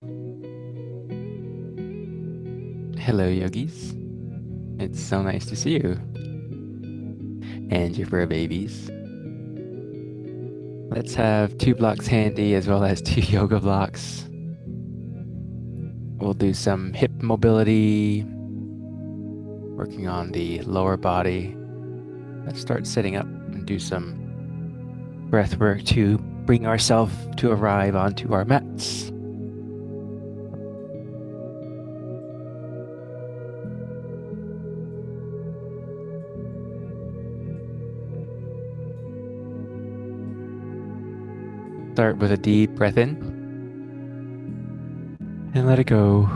Hello, yogis. It's so nice to see you. And your fur babies. Let's have 2 blocks handy as well as 2 yoga blocks. We'll do some hip mobility, working on the lower body. Let's start sitting up and do some breath work to bring ourselves to arrive onto our mats. Start with a deep breath in and let it go.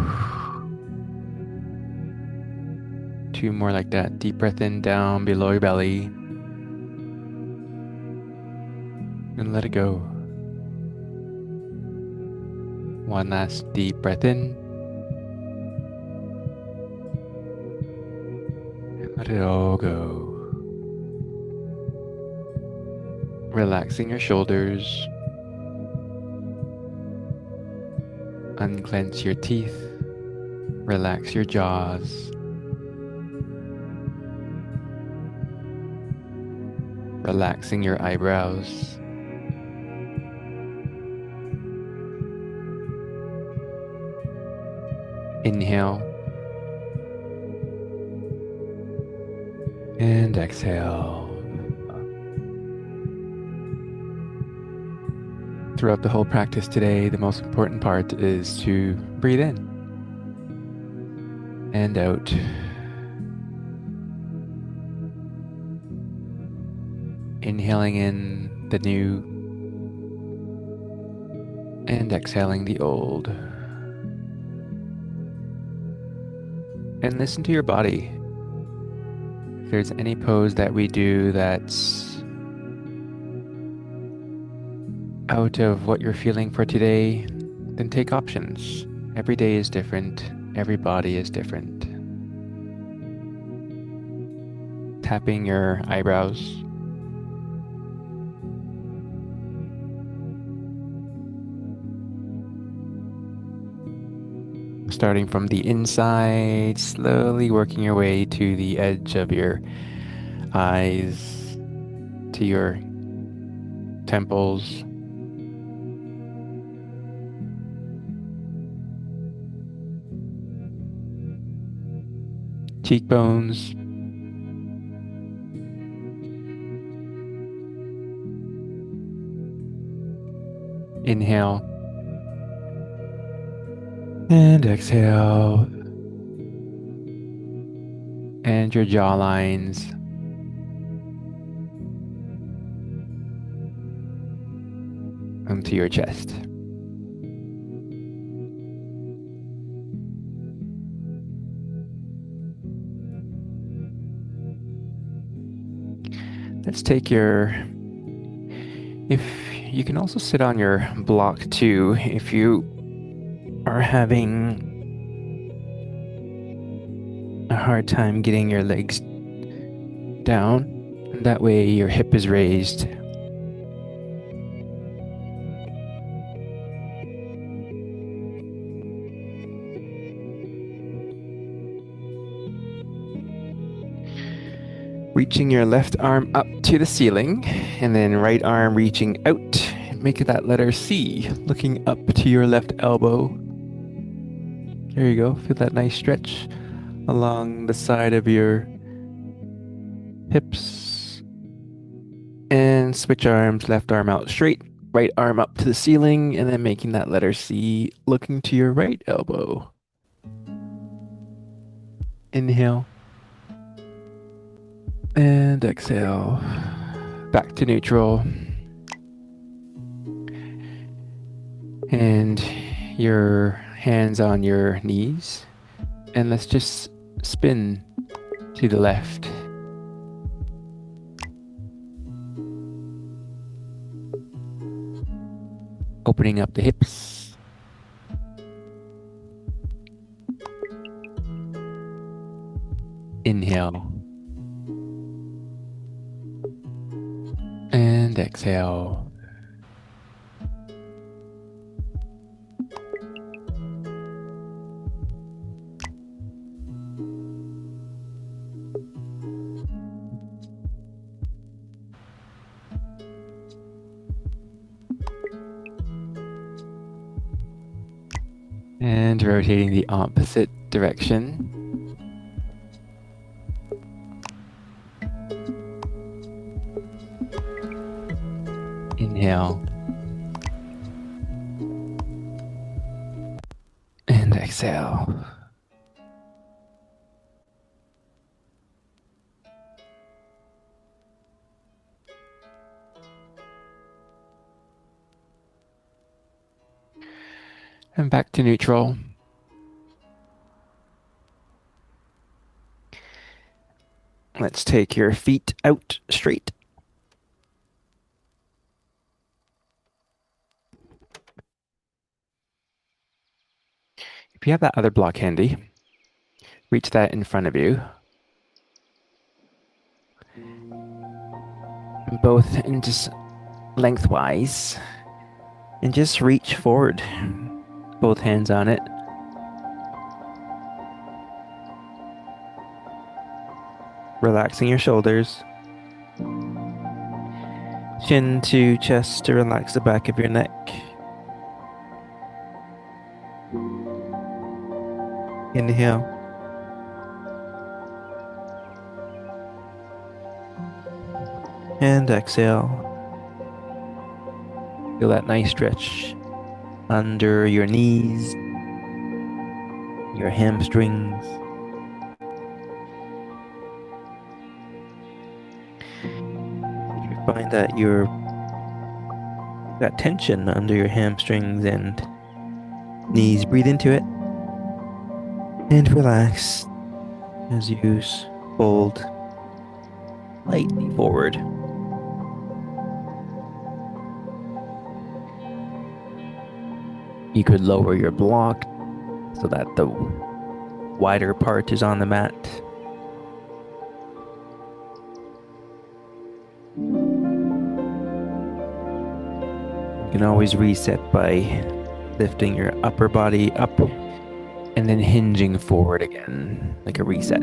2 more like that. Deep breath in down below your belly and let it go. 1 last deep breath in and let it all go. Relaxing your shoulders. Unclench your teeth. Relax your jaws. Relaxing your eyebrows. Inhale. And exhale. Throughout the whole practice today, the most important part is to breathe in and out. Inhaling in the new and exhaling the old. And listen to your body. If there's any pose that we do that's out of what you're feeling for today, then take options. Every day is different. Every body is different. Tapping your eyebrows. Starting from the inside, slowly working your way to the edge of your eyes, to your temples. Cheekbones. Inhale. And exhale. And your jaw lines. Onto your chest. Let's take if you can also sit on your block too, if you are having a hard time getting your legs down, and that way your hip is raised. Reaching your left arm up to the ceiling, and then right arm reaching out. Make that letter C, looking up to your left elbow. There you go. Feel that nice stretch along the side of your hips. And switch arms, left arm out straight, right arm up to the ceiling, and then making that letter C, looking to your right elbow. Inhale. And exhale. Back to neutral. And your hands on your knees. And let's just spin to the left. Opening up the hips. Inhale. And exhale. And rotating the opposite direction. Inhale. And exhale. And back to neutral. Let's take your feet out straight. If you have that other block handy, reach that in front of you. Both and just lengthwise. And just reach forward. Both hands on it. Relaxing your shoulders. Chin to chest to relax the back of your neck. Inhale. And exhale. Feel that nice stretch under your knees, your hamstrings. If you find that you're got tension under your hamstrings and knees, breathe into it and relax as you fold lightly forward. You could lower your block so that the wider part is on the mat. You can always reset by lifting your upper body up and then hinging forward again, like a reset.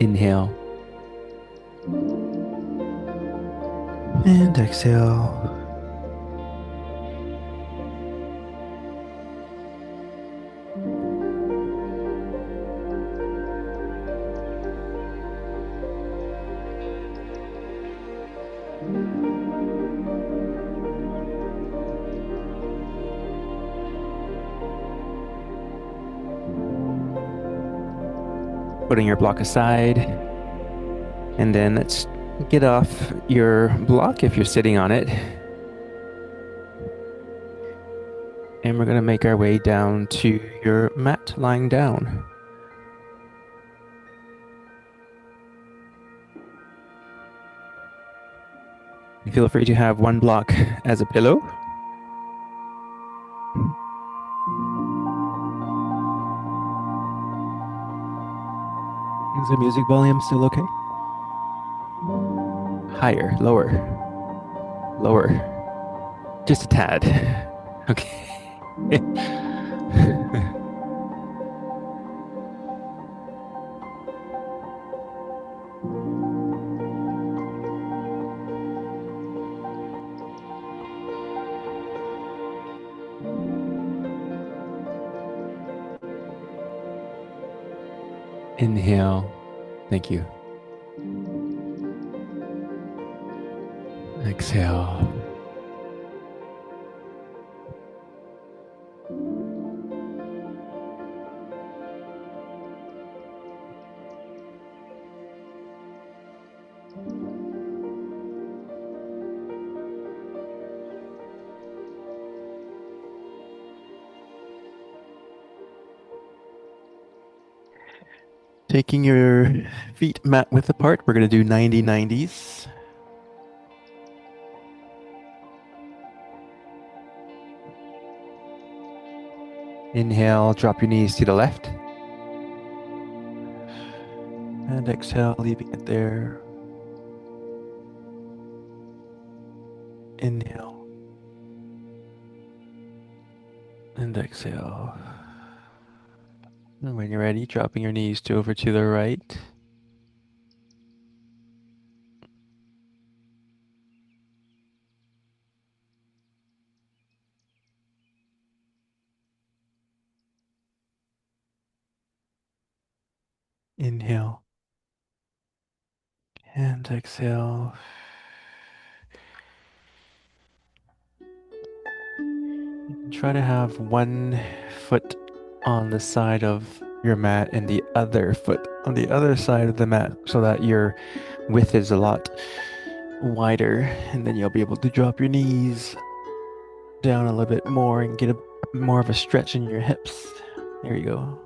Inhale. And exhale. Putting your block aside. And then let's get off your block if you're sitting on it. And we're going to make our way down to your mat lying down. Feel free to have one block as a pillow. Is the music volume still okay? Higher, lower, lower. Just a tad. Okay. Inhale. Thank you. Exhale. Taking your feet mat width apart, we're going to do 90-90s. Inhale, drop your knees to the left. And exhale, leaving it there. Inhale. And exhale. And when you're ready, dropping your knees over to the right. Inhale and exhale. Try to have one foot on the side of your mat and the other foot on the other side of the mat so that your width is a lot wider, and then you'll be able to drop your knees down a little bit more and get a more of a stretch in your hips. There you go.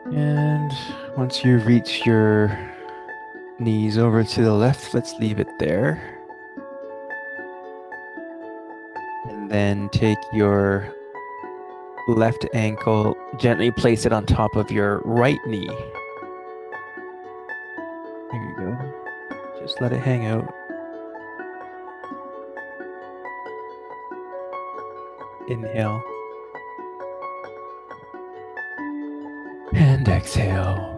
And once you reach your knees over to the left, let's leave it there. And then take your left ankle, gently place it on top of your right knee. There you go. Just let it hang out. Inhale. And exhale.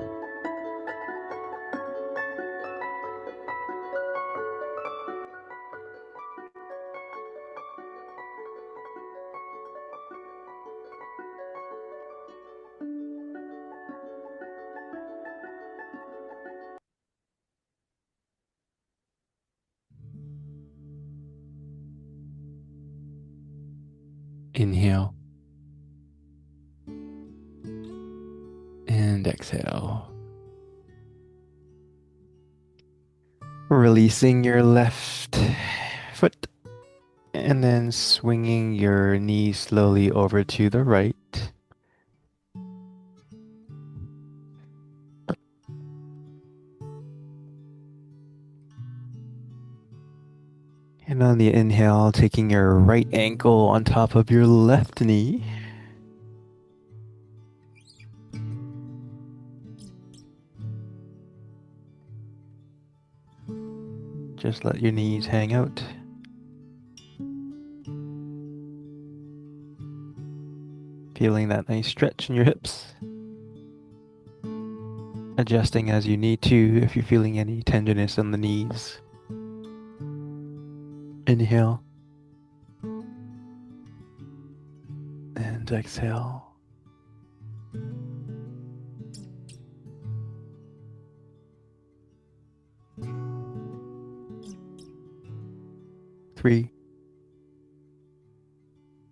Inhale. And exhale. Releasing your left foot and then swinging your knee slowly over to the right. And on the inhale, taking your right ankle on top of your left knee. Just let your knees hang out. Feeling that nice stretch in your hips. Adjusting as you need to if you're feeling any tenderness on the knees. Inhale. And exhale. Three,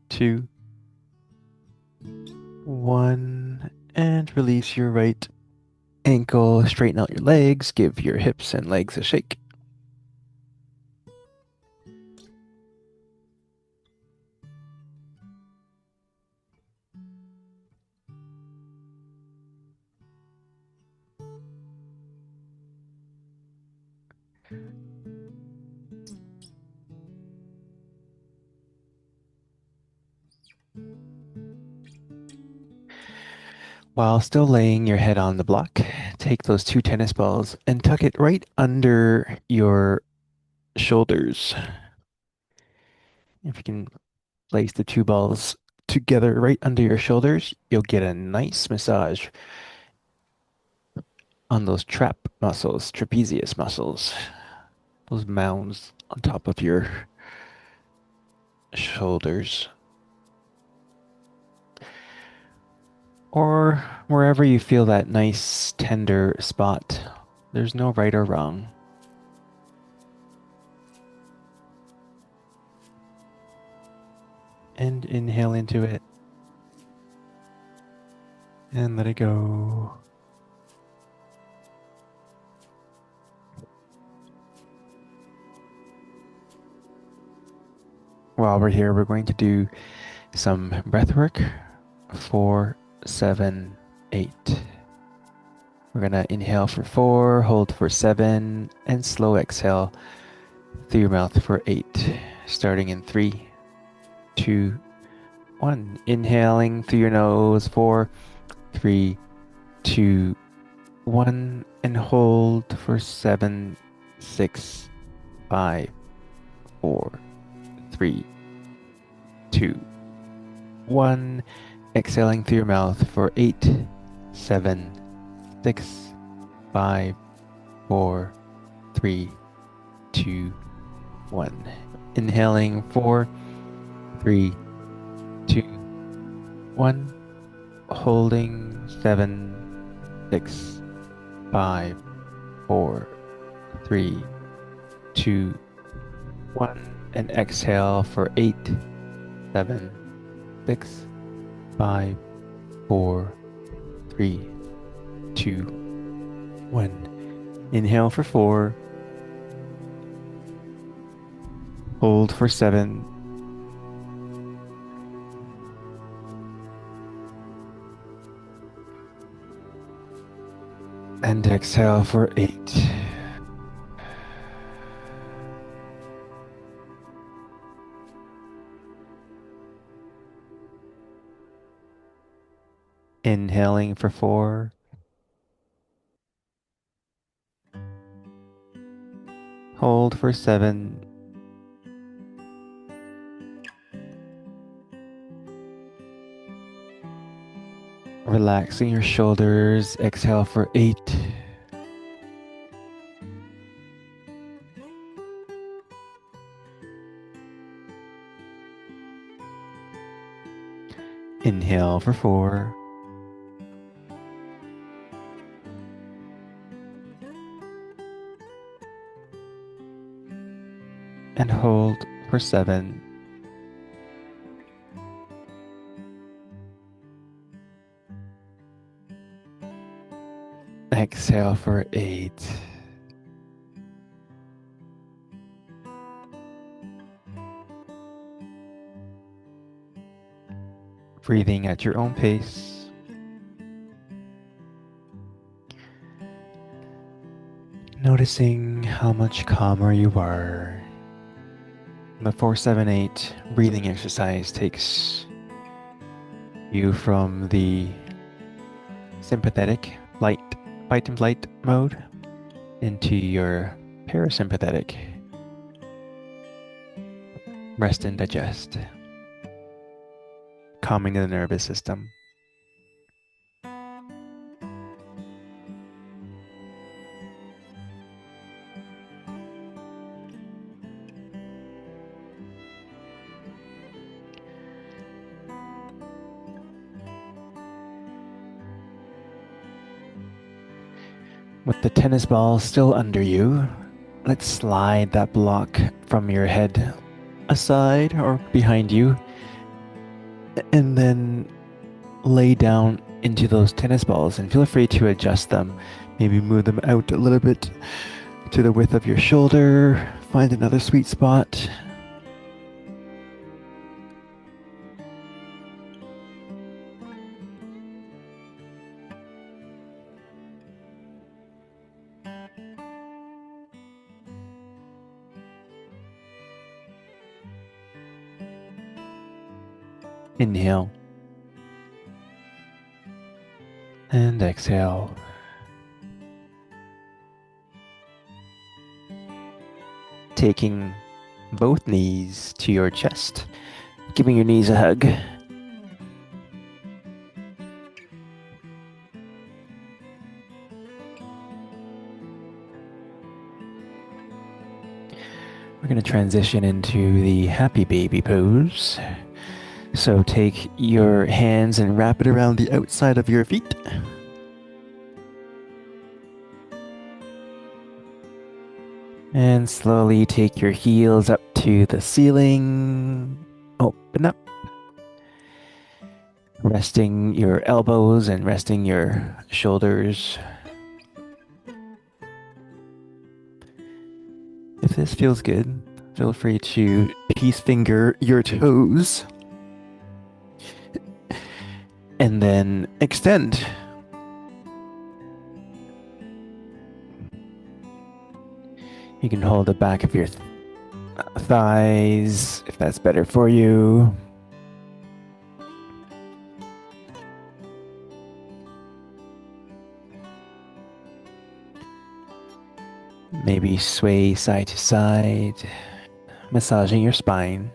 two, one, and release your right ankle. Straighten out your legs. Give your hips and legs a shake. While still laying your head on the block, take those two tennis balls and tuck it right under your shoulders. If you can place the two balls together right under your shoulders, you'll get a nice massage on those trap muscles, trapezius muscles, those mounds on top of your shoulders. Or wherever you feel that nice tender spot. There's no right or wrong. And inhale into it. And let it go. While we're here, we're going to do some breath work. 4, 7, 8. We're gonna inhale for 4, hold for 7, and slow exhale through your mouth for 8. Starting in 3, 2, 1. Inhaling through your nose, 4, 3, 2, 1, and hold for 7, 6, 5, 4, 3, 2, 1. Exhaling through your mouth for 8, 7, 6, 5, 4, 3, 2, 1. Inhaling 4, 3, 2, 1. Holding 7, 6, 5, 4, 3, 2, 1. And exhale for 8, 7, 6, 5, 4, 3, 2, 1. Inhale for 4. Hold for 7. And exhale for 8. Inhaling for 4. Hold for 7. Relaxing your shoulders. Exhale for 8. Inhale for 4. And hold for 7. Exhale for 8. Breathing at your own pace. Noticing how much calmer you are. The 4-7-8 breathing exercise takes you from the sympathetic, light, fight and flight mode into your parasympathetic, rest and digest, calming the nervous system. With the tennis ball still under you, let's slide that block from your head aside or behind you, and then lay down into those tennis balls and feel free to adjust them. Maybe move them out a little bit to the width of your shoulder. Find another sweet spot. Inhale. And exhale. Taking both knees to your chest, giving your knees a hug. We're going to transition into the happy baby pose. So take your hands and wrap it around the outside of your feet. And slowly take your heels up to the ceiling. Open up. Resting your elbows and resting your shoulders. If this feels good, feel free to peace finger your toes. And then extend. You can hold the back of your thighs if that's better for you. Maybe sway side to side, massaging your spine.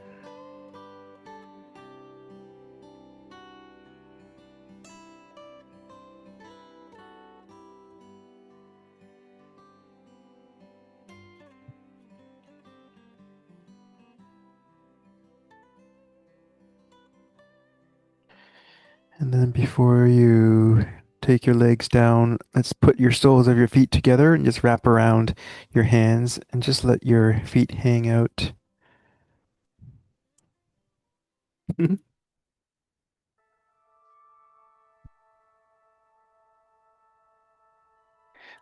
And then before you take your legs down, let's put your soles of your feet together and just wrap around your hands and just let your feet hang out.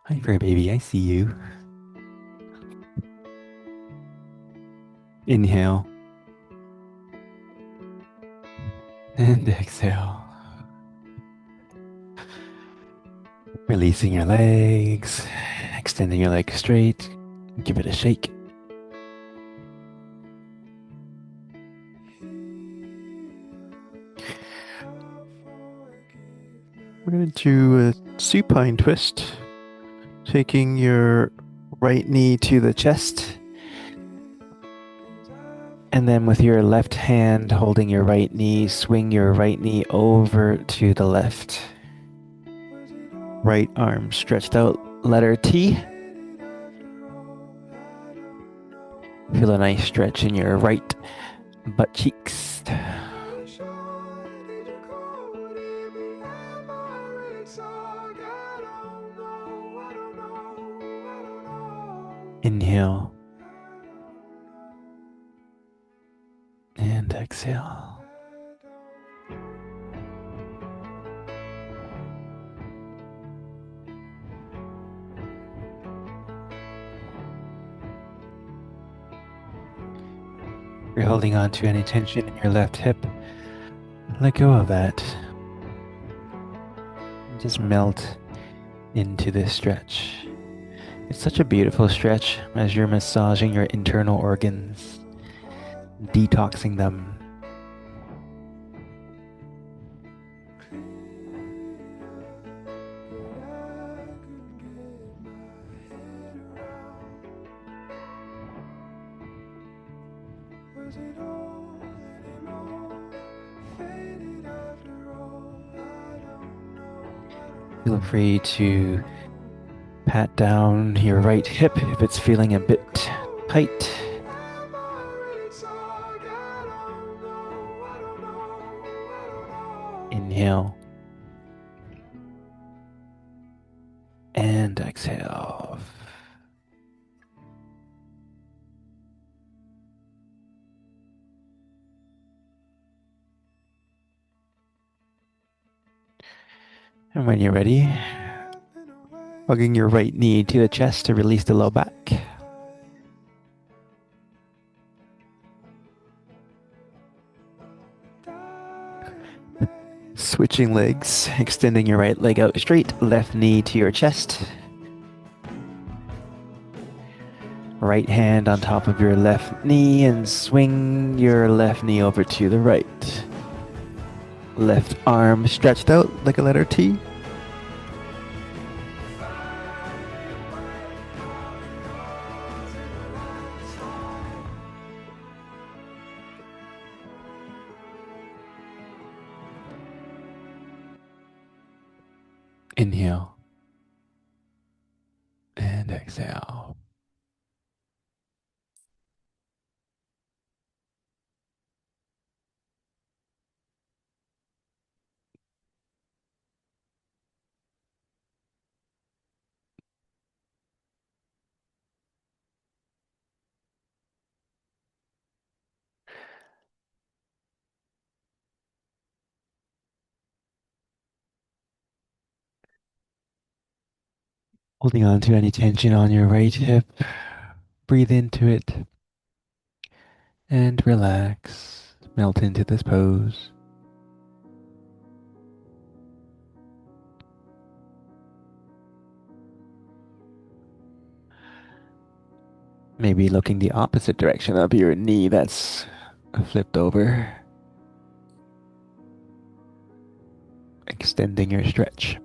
Hi, fur baby. I see you. Inhale and exhale. Releasing your legs, extending your legs straight. Give it a shake. We're going to do a supine twist, taking your right knee to the chest. And then with your left hand holding your right knee, swing your right knee over to the left. Right arm stretched out, letter T. Feel a nice stretch in your right butt cheeks. Inhale. And exhale. If you're holding on to any tension in your left hip, let go of that. Just melt into this stretch. It's such a beautiful stretch as you're massaging your internal organs, detoxing them. Feel free to pat down your right hip if it's feeling a bit tight. Inhale. And exhale. And when you're ready, hugging your right knee to the chest to release the low back. Switching legs, extending your right leg out straight, left knee to your chest. Right hand on top of your left knee and swing your left knee over to the right. Left arm stretched out like a letter T. Inhale. And exhale. Holding on to any tension on your right hip. Breathe into it. And relax. Melt into this pose. Maybe looking the opposite direction of your knee that's flipped over. Extending your stretch.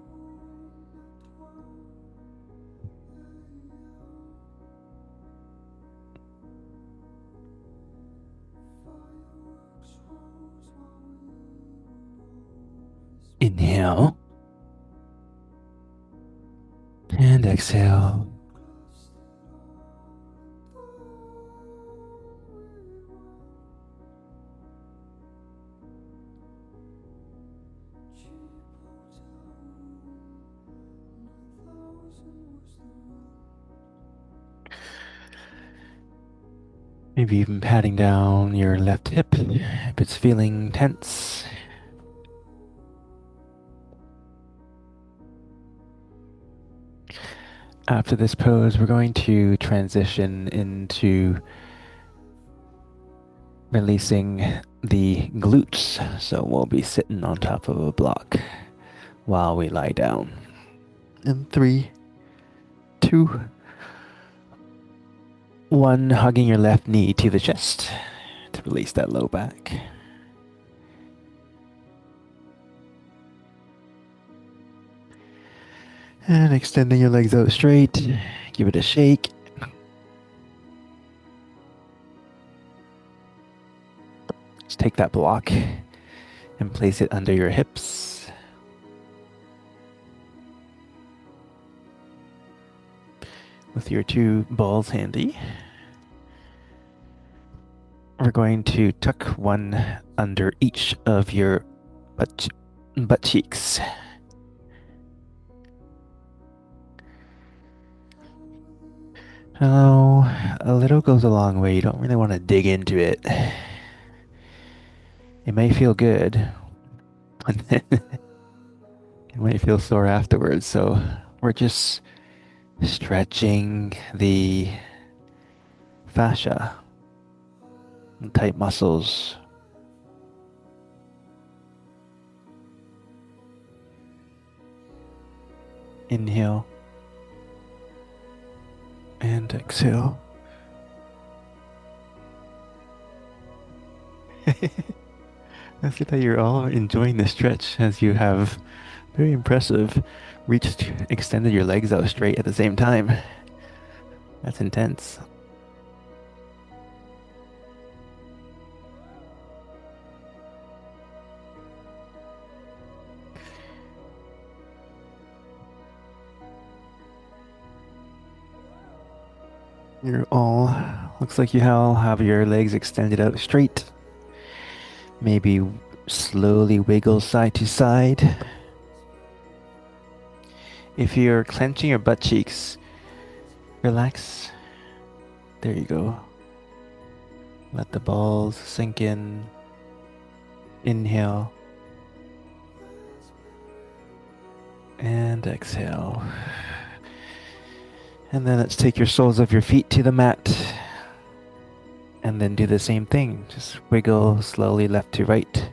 Inhale. And exhale. Maybe even patting down your left hip if it's feeling tense. After this pose, we're going to transition into releasing the glutes. So we'll be sitting on top of a block while we lie down. In 3, 2, 1, hugging your left knee to the chest to release that low back. And extending your legs out straight. Give it a shake. Just take that block and place it under your hips. With your 2 balls handy. We're going to tuck one under each of your butt cheeks. Oh, a little goes a long way. You don't really want to dig into it. It may feel good, but it might feel sore afterwards. So we're just stretching the fascia and tight muscles. Inhale and exhale. I see that you're all enjoying the stretch as you have very impressive extended your legs out straight at the same time. That's intense. Looks like you all have your legs extended out straight. Maybe slowly wiggle side to side. If you're clenching your butt cheeks, relax. There you go. Let the balls sink in. Inhale. And exhale. And then let's take your soles of your feet to the mat. And then do the same thing. Just wiggle slowly left to right.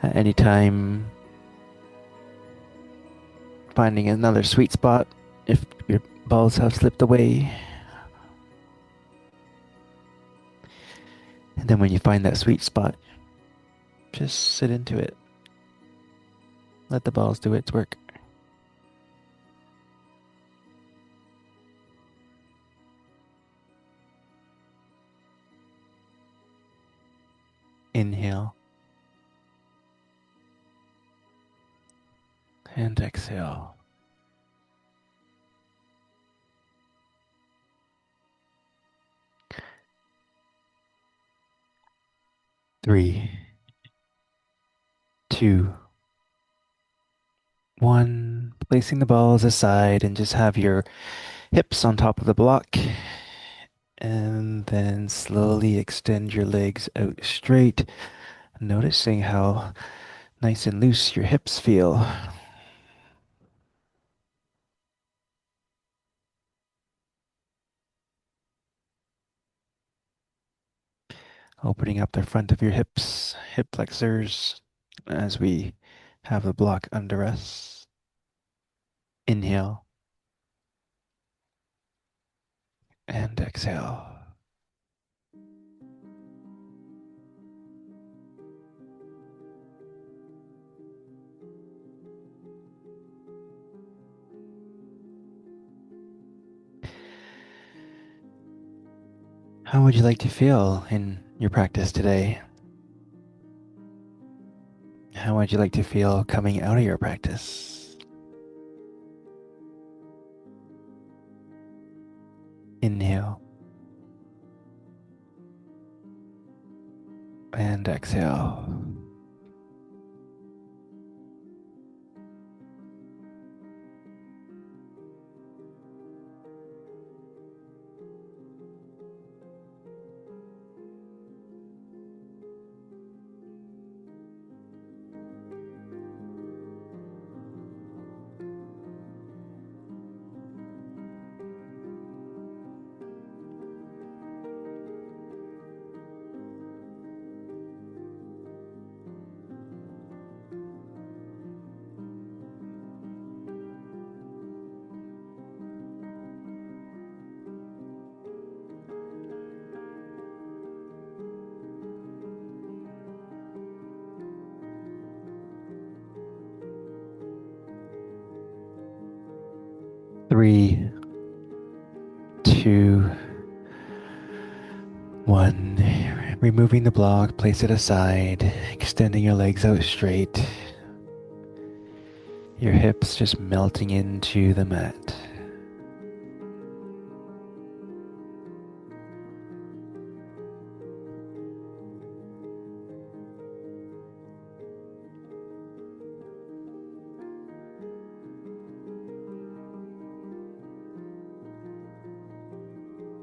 At any time, finding another sweet spot if your balls have slipped away. And then when you find that sweet spot, just sit into it. Let the balls do its work. Inhale. And exhale. Three, two, one. Placing the balls aside and just have your hips on top of the block. And then slowly extend your legs out straight. Noticing how nice and loose your hips feel. Opening up the front of your hips, hip flexors, as we have the block under us. Inhale and exhale. How would you like to feel in your practice today? How would you like to feel coming out of your practice? Inhale and exhale. 3, 2, 1. Removing the block, place it aside, extending your legs out straight. Your hips just melting into the mat.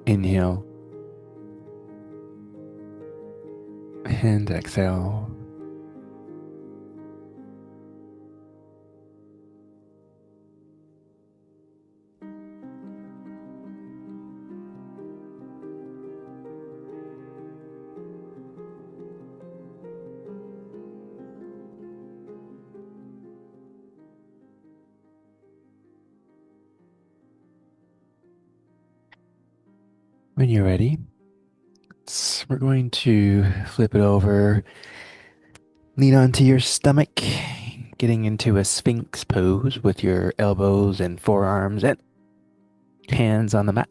Inhale and exhale. When you're ready, we're going to flip it over, lean onto your stomach, getting into a sphinx pose with your elbows and forearms and hands on the mat.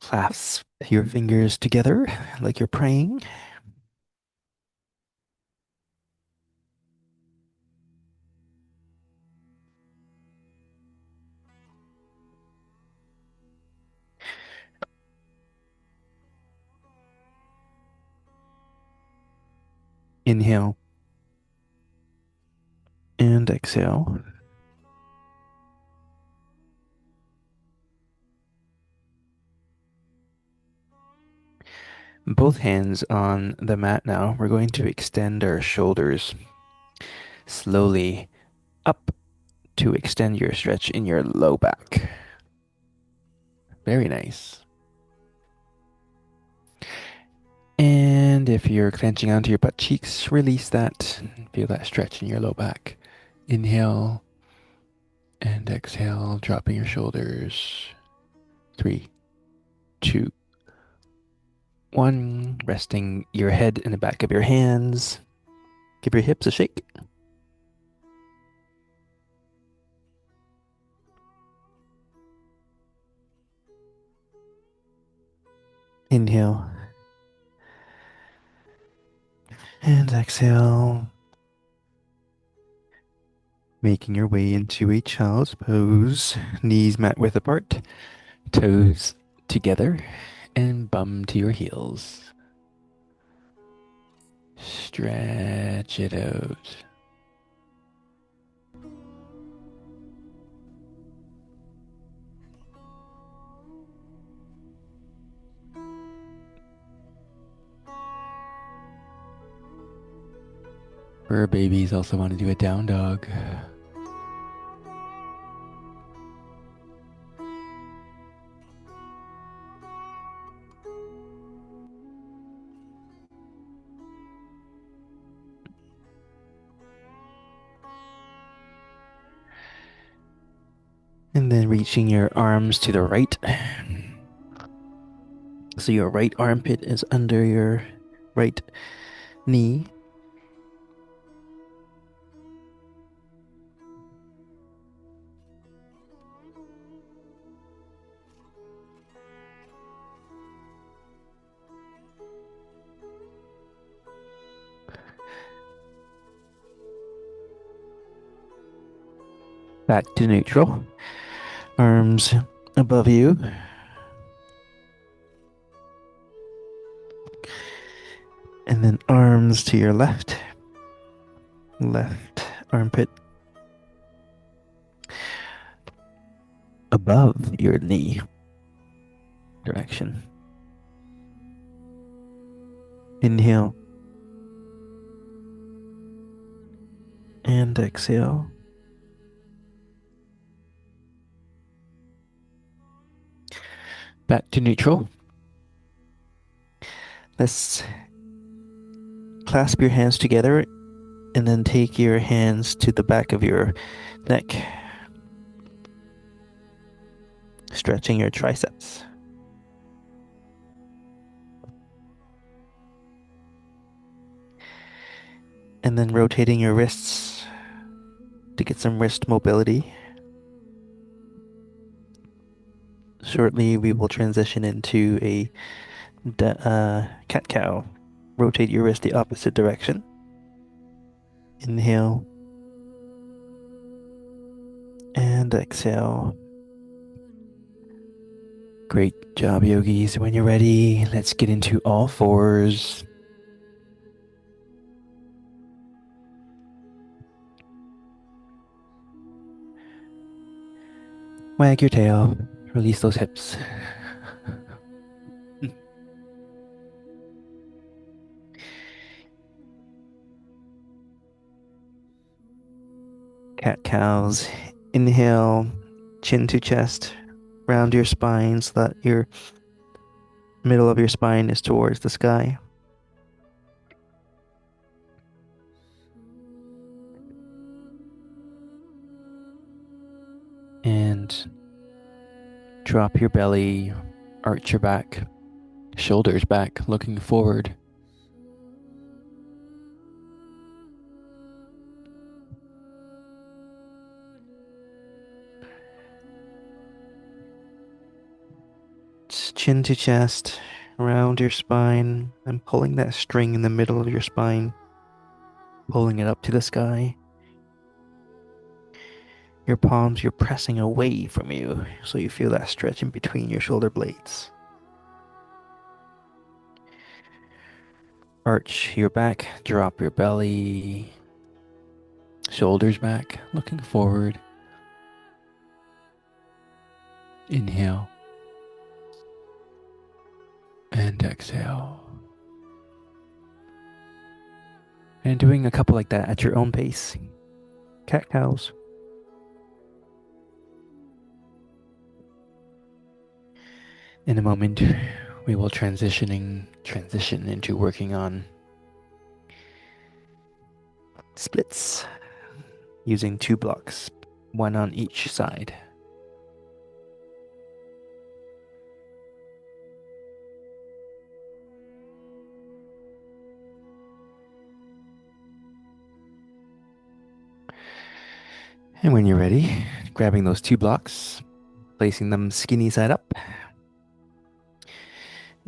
Clasp your fingers together like you're praying. Inhale and exhale. Both hands on the mat now. We're going to extend our shoulders slowly up to extend your stretch in your low back. Very nice. And if you're clenching onto your butt cheeks, release that. Feel that stretch in your low back. Inhale and exhale, dropping your shoulders. 3, 2, 1. Resting your head in the back of your hands. Give your hips a shake. Inhale and exhale. Making your way into a child's pose. Knees mat width apart, toes together, and bum to your heels. Stretch it out. Fur babies also want to do a down dog. And then reaching your arms to the right. So your right armpit is under your right knee. Back to neutral. Arms above you. And then arms to your left. Left armpit above your knee direction. Inhale and exhale. Back to neutral. Let's clasp your hands together and then take your hands to the back of your neck, stretching your triceps. And then rotating your wrists to get some wrist mobility. Shortly, we will transition into a cat-cow. Rotate your wrist the opposite direction. Inhale and exhale. Great job, yogis. When you're ready, let's get into all fours. Wag your tail. Release those hips. Cat cows. Inhale, chin to chest. Round your spine so that your middle of your spine is towards the sky. And drop your belly, arch your back, shoulders back, looking forward. Chin to chest, round your spine, and pulling that string in the middle of your spine, pulling it up to the sky. Your palms, you're pressing away from you, so you feel that stretch in between your shoulder blades. Arch your back, drop your belly, shoulders back, looking forward. Inhale and exhale. And doing a couple like that at your own pace. Cat cows. In a moment, we will transition into working on splits using 2 blocks, one on each side. And when you're ready, grabbing those 2 blocks, placing them skinny side up.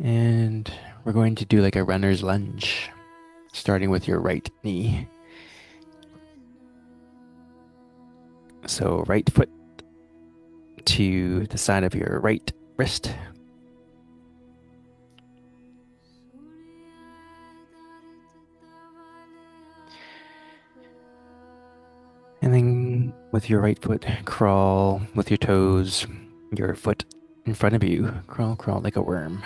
And we're going to do like a runner's lunge, starting with your right knee. So right foot to the side of your right wrist. And then with your right foot, crawl with your toes, your foot in front of you. Crawl, crawl like a worm.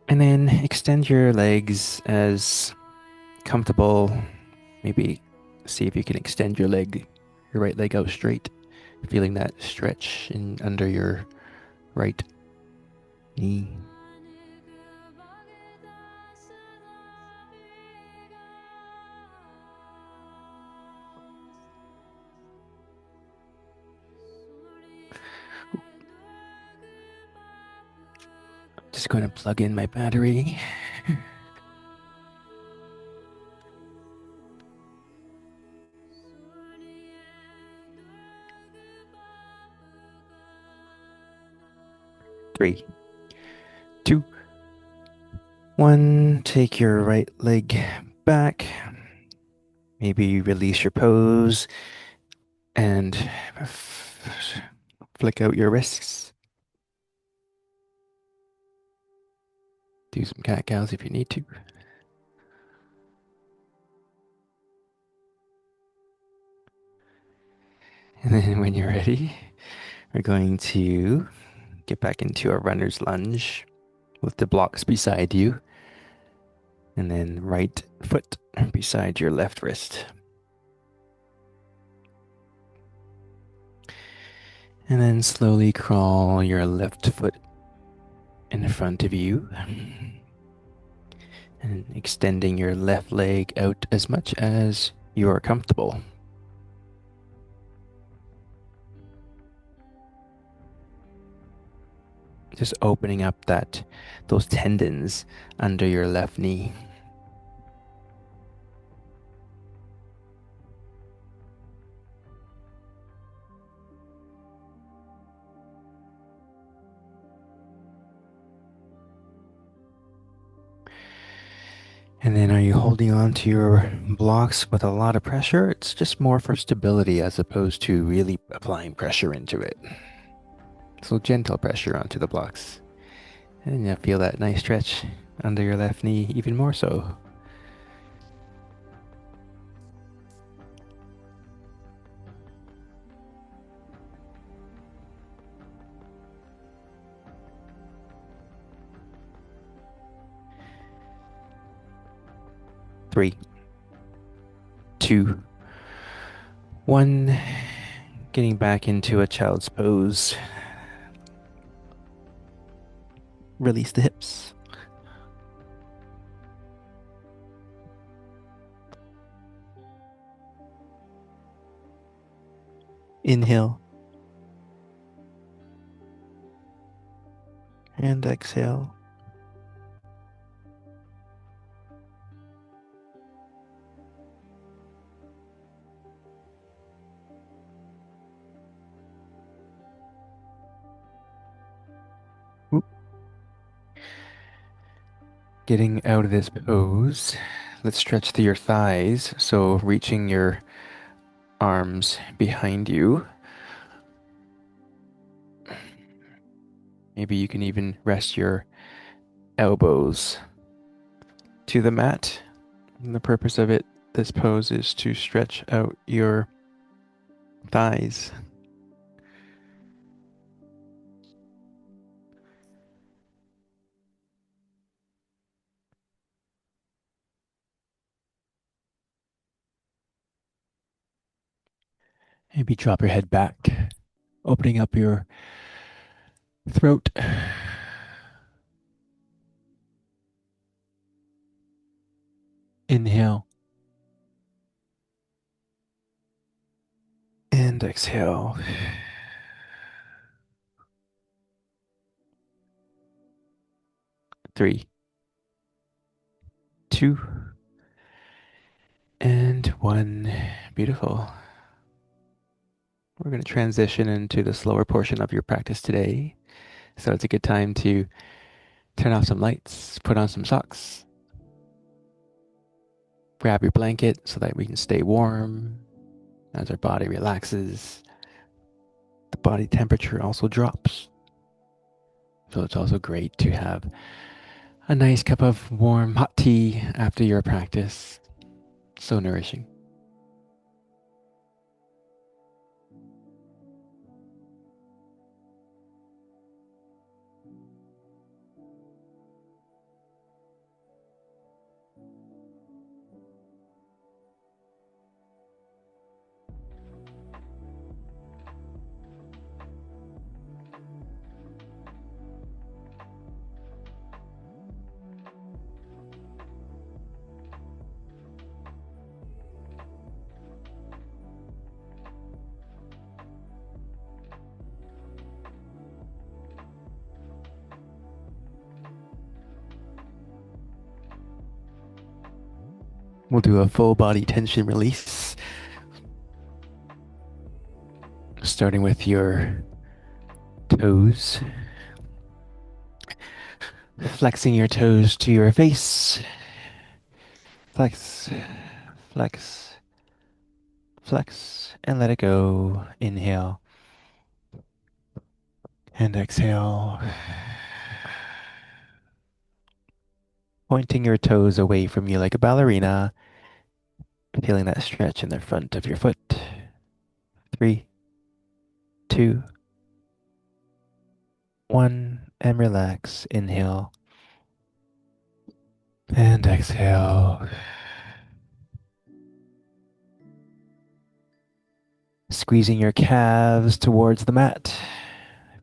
And then extend your legs as comfortable. Maybe see if you can extend your right leg out straight, feeling that stretch in under your right knee. Just going to plug in my battery. Three, two, one. Take your right leg back. Maybe release your pose and flick out your wrists. Do some cat cows if you need to. And then when you're ready, we're going to get back into a runner's lunge with the blocks beside you. And then right foot beside your left wrist. And then slowly crawl your left foot in front of you. And extending your left leg out as much as you are comfortable. Just opening up those tendons under your left knee. And then are you holding on to your blocks with a lot of pressure? It's just more for stability as opposed to really applying pressure into it. So gentle pressure onto the blocks. And you feel that nice stretch under your left knee even more so. Three, two, one. Getting back into a child's pose. Release the hips. Inhale and exhale. Oop. Getting out of this pose, let's stretch through your thighs. So reaching your arms behind you. Maybe you can even rest your elbows to the mat. And the purpose of this pose is to stretch out your thighs. Maybe drop your head back, opening up your throat. Inhale and exhale. Three, two, and one. Beautiful. We're going to transition into the slower portion of your practice today. So it's a good time to turn off some lights, put on some socks, grab your blanket so that we can stay warm. As our body relaxes, the body temperature also drops. So it's also great to have a nice cup of warm hot tea after your practice. So nourishing. We'll do a full body tension release, starting with your toes. Flexing your toes to your face. Flex, flex, flex, and let it go. Inhale and exhale. Pointing your toes away from you like a ballerina, feeling that stretch in the front of your foot. Three, two, one, and relax. Inhale and exhale. Squeezing your calves towards the mat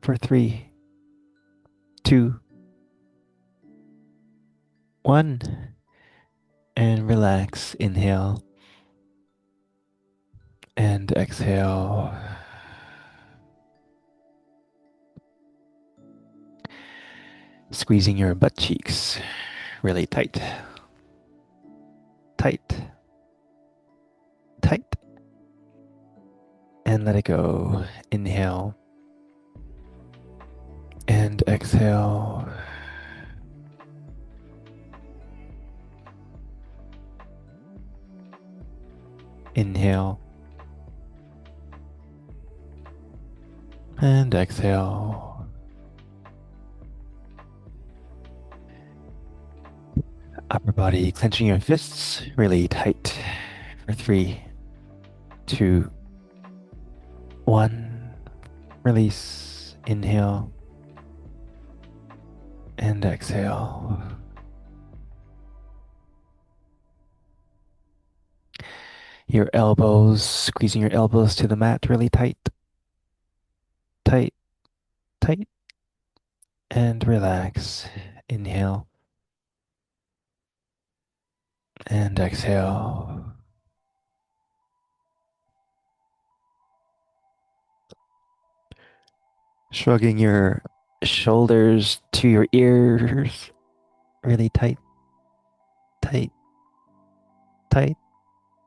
for three, two, one, and relax. Inhale and exhale. Squeezing your butt cheeks really tight, tight, tight. And let it go. Inhale and exhale. Inhale and exhale. Upper body clenching your fists really tight for 3, 2, 1. Release. Inhale and exhale. Your elbows, squeezing your elbows to the mat really tight, tight, tight, and relax. Inhale and exhale. Shrugging your shoulders to your ears really tight, tight, tight,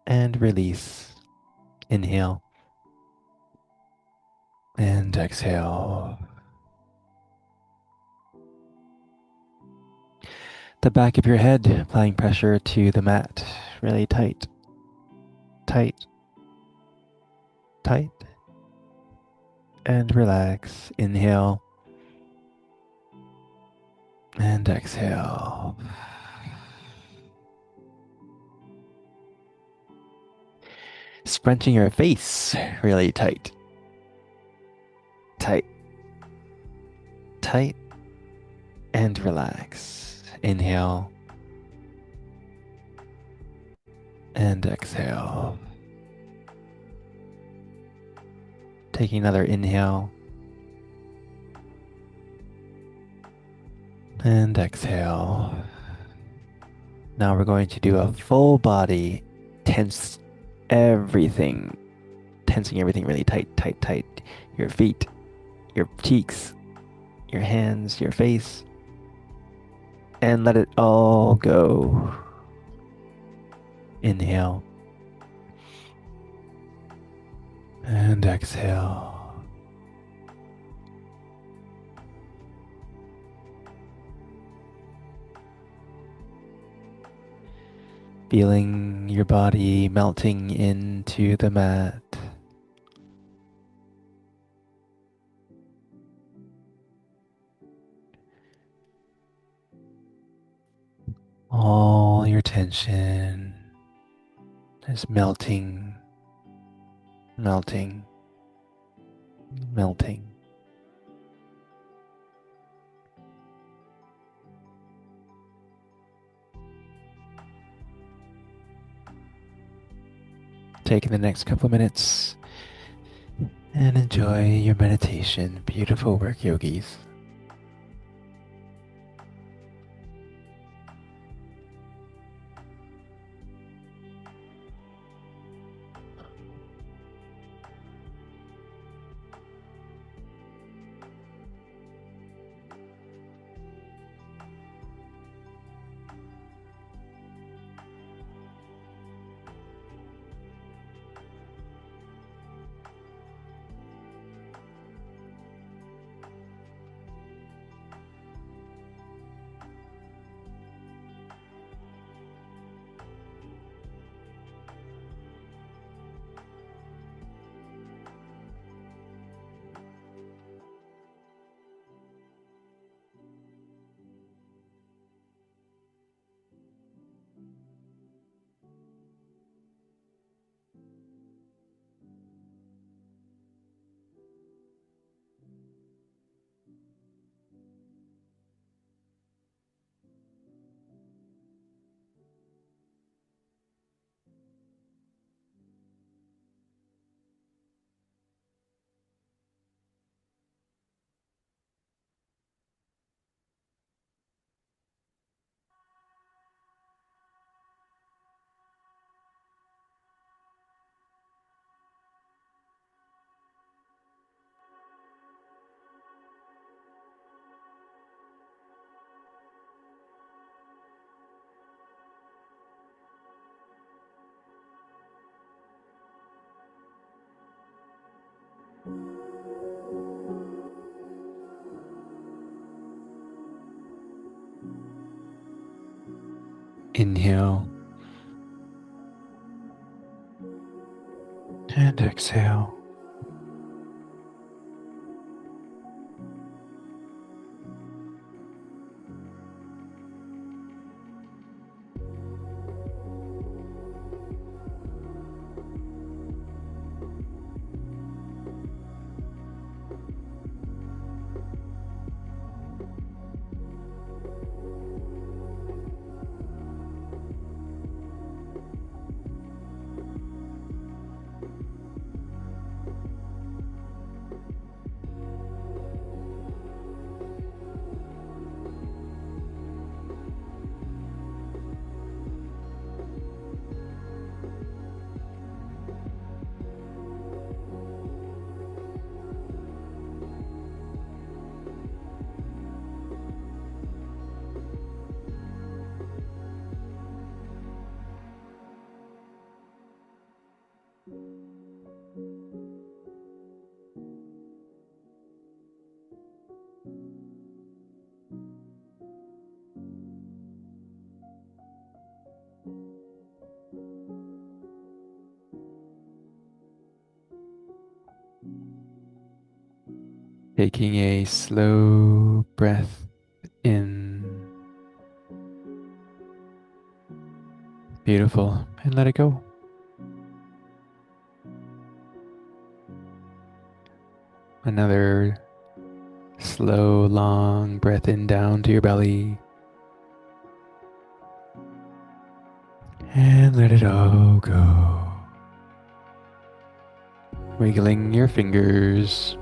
and release. Inhale and exhale. The back of your head, applying pressure to the mat really tight, tight, tight, and relax. Inhale and exhale. Scrunching your face really tight, tight, tight, and relax. Inhale and exhale. Taking another inhale and exhale. Now we're going to do a full body tense everything, tensing everything really tight, tight, tight. Your feet, your cheeks, your hands, your face, and let it all go. Inhale and exhale. Feeling your body melting into the mat. All your tension is melting, melting, melting. Taking the next couple of minutes and enjoy your meditation. Beautiful work, yogis. Inhale and exhale. Taking a slow breath in. Beautiful. And let it go. Another slow, long breath in down to your belly. And let it all go. Wiggling your fingers.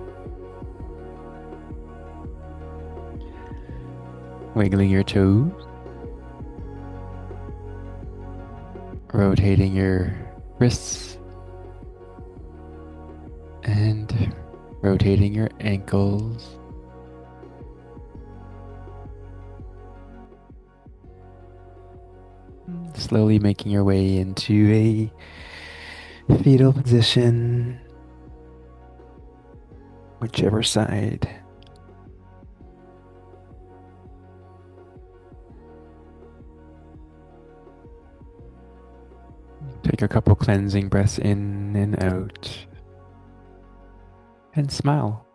Wiggling your toes. Rotating your wrists. And rotating your ankles. Slowly making your way into a fetal position, whichever side. Take a couple cleansing breaths in and out. And smile,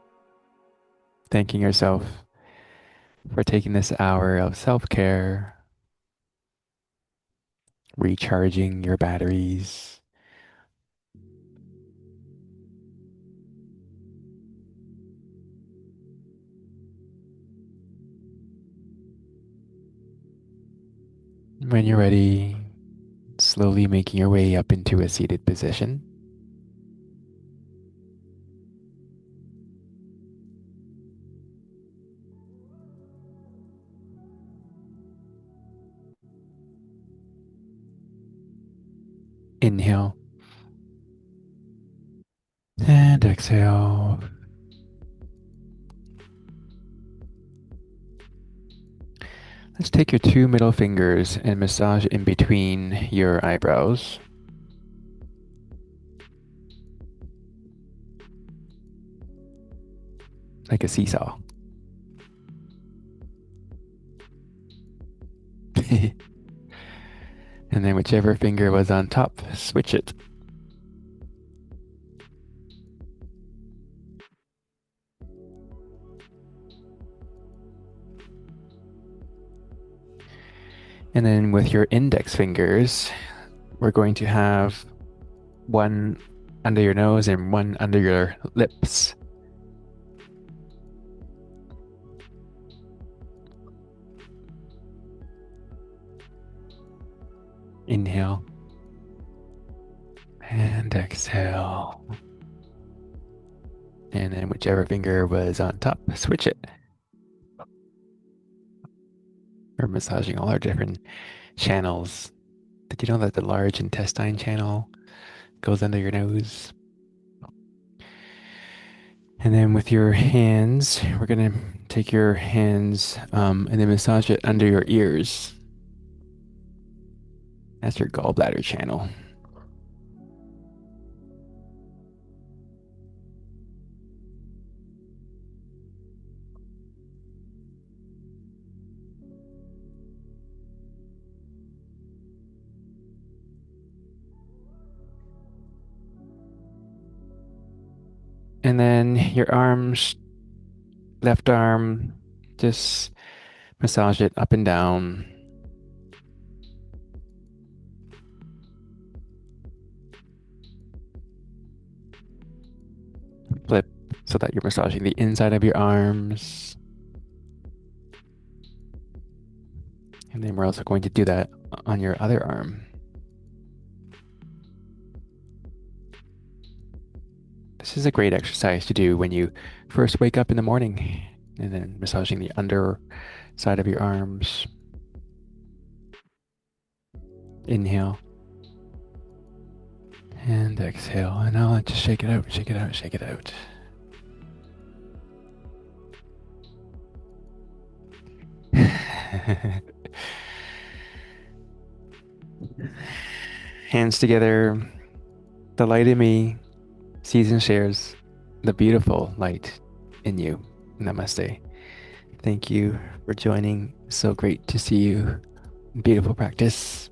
thanking yourself for taking this hour of self-care, recharging your batteries. When you're ready, slowly making your way up into a seated position. Inhale and exhale. Let's take your two middle fingers and massage in between your eyebrows, like a seesaw. And then whichever finger was on top, switch it. And then with your index fingers, we're going to have one under your nose and one under your lips. Inhale and exhale. And then whichever finger was on top, switch it. We're massaging all our different channels. Did you know that the large intestine channel goes under your nose? And then with your hands, we're going to take your hands and then massage it under your ears. That's your gallbladder channel. And then your arms, left arm, just massage it up and down. Flip so that you're massaging the inside of your arms. And then we're also going to do that on your other arm. This is a great exercise to do when you first wake up in the morning, and then massaging the under side of your arms. Inhale and exhale. And now just shake it out, shake it out, shake it out. Hands together. The light in me sees and shares the beautiful light in you. Namaste. Thank you for joining. So great to see you. Beautiful practice.